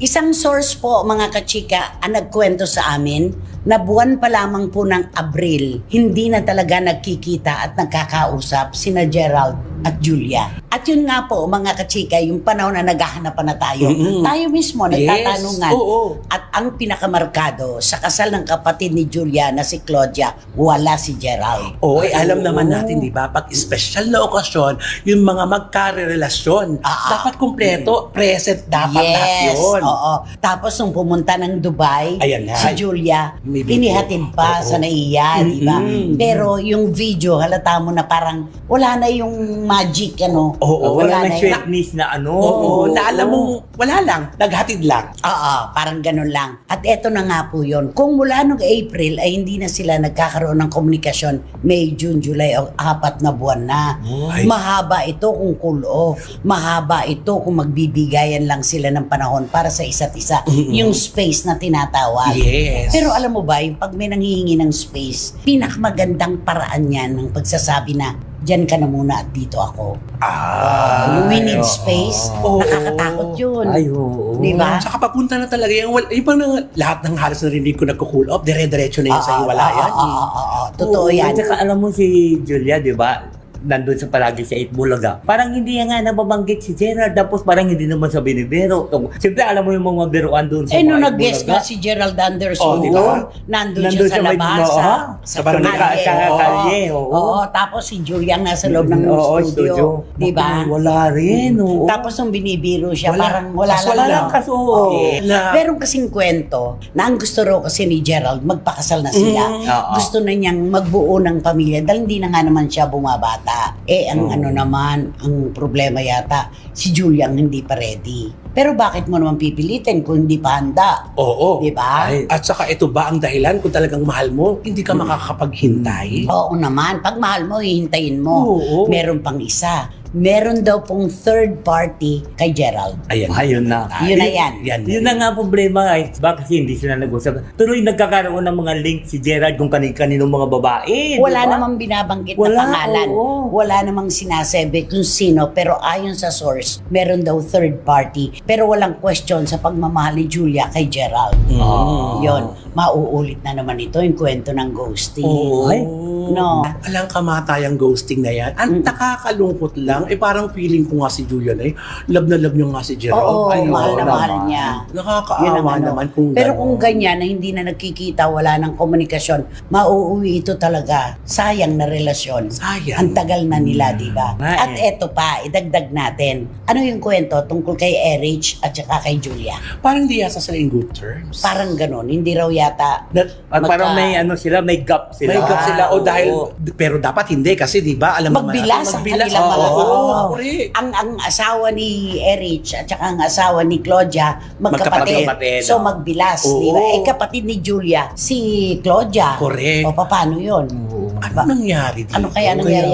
Isang source po mga kachika ang nagkwento sa amin na buwan pa lamang po ng Abril, hindi na talaga nagkikita at nagkakausap sina Gerald at Julia. At yun nga po mga kachika, yung panahon na naghahanapan na tayo, tayo mismo nagtatanungan. Oo. At ang pinakamarkado sa kasal ng kapatid ni Julia na si Claudia, wala si Gerald. Oo, alam naman natin, di ba? Pag special na okasyon, yung mga magkarelasyon, dapat kumpleto, present dapat lahat yun. Oo. Tapos nung pumunta ng Dubai, Ayan na. si Julia, May video. inihatid pa sa naiya, di ba? Pero yung video, halata mo na parang wala na yung magic, ano? Oo, wala na yun. sweetness na ano. Oo, na alam mo, wala lang, naghatid lang. Oo, parang ganun lang. At eto na nga po yun. Kung mula nung April ay hindi na sila nagkakaroon ng komunikasyon, May, June, July, 4 na buwan na. Ay. Mahaba ito kung cool off. Mahaba ito kung magbibigayan lang sila ng panahon para sa isa't isa. Yung space na tinatawag. Yes. Pero alam mo ba, yung pag may nanghihingi ng space, pinakamagandang paraan yan ng pagsasabi na, diyan ka na muna at dito ako. We need space. Oo. Nakakatakot yun. Ay, oo. Di ba? Saka papunta na talaga yung lahat ng halos narinig ko nagko-cool off, dire-diretso na yun sa hiwalayan. Totoo Oo, yan. At saka alam mo si Julia, di ba? Nandun sa palagi sa 8 Bulaga. Parang hindi nga nababanggit si Gerald, tapos parang hindi naman sa binibiro. Siyempre, alam mo yung mga biruan doon sa Nung mga 8 nag-guest Bulaga. nga si Gerald Anderson, Oh, di ba? nandun Nandun siya sa siya may- labasa, oo. sa barangay. kalye. Sa kalye, oo. Oo, tapos si Julian nasa loob ng Oo, studio. Di ba? Wala rin, oo. Tapos nung binibiro siya, Wala. parang wala Wala lang. lang. Kaso, oo. Na- Meron kasing kwento na ang gusto raw kasi ni Gerald, magpakasal na sila. Oo. Gusto na niyang magbuo ng pamilya dahil hindi na nga naman siya bumabata. Ang ano naman, ang problema yata, si Julia ang hindi pa ready. Pero bakit mo naman pipilitin kung hindi pa handa? Oo. Di ba? Ay, at saka ito ba ang dahilan kung talagang mahal mo, hindi ka makakapaghintay? Oo naman, pag mahal mo, hihintayin mo. Oo. Meron pang isa. Meron daw pong third party kay Gerald. Ayan. Ayun na. Yun na yan. Yun na nga problema ay bakit hindi sila nag-usap. Tuloy nagkakaroon ng mga link si Gerald kung kaninong mga babae. Wala di ba? namang binabanggit na Wala, pangalan. oo. Wala namang sinasabi kung sino. Pero ayon sa source, meron daw third party. Pero walang question sa pagmamahal ni Julia kay Gerald. Yun. Mauulit na naman ito yung kwento ng ghosting. Oo. Ay. No. Alang kamatayang ghosting na yan. Ang nakakalungkot lang, parang feeling ko nga si Julian love na love niyo nga si Gerald. Oo, Ay, mahal na naman. mahal niya. Nakakaawa Yun ang ano. naman kung Pero gano'n. kung ganyan na hindi na nagkikita, wala ng komunikasyon, mauuwi ito talaga. Sayang na relasyon. Sayang. Ang tagal na nila, di ba? Ah, At eto pa, idagdag natin. Ano yung kwento tungkol kay Erich at saka kay Julia? Parang di yata sila in good terms. Parang ganun. Hindi raw yata. Parang may ano sila, may gap sila. May gap sila o Oo. dahil pero dapat hindi kasi di ba alam mo Magbilas ang magbilas kanilang mga oo, correct. ang asawa ni Erich at saka ang asawa ni Claudia magkapatid. Magkapatid, So oo. magbilas, Oo. di ba? Kapatid ni Julia si Claudia. Correct. O paano 'yun? Ano nangyari dito? Ano kaya nangyari?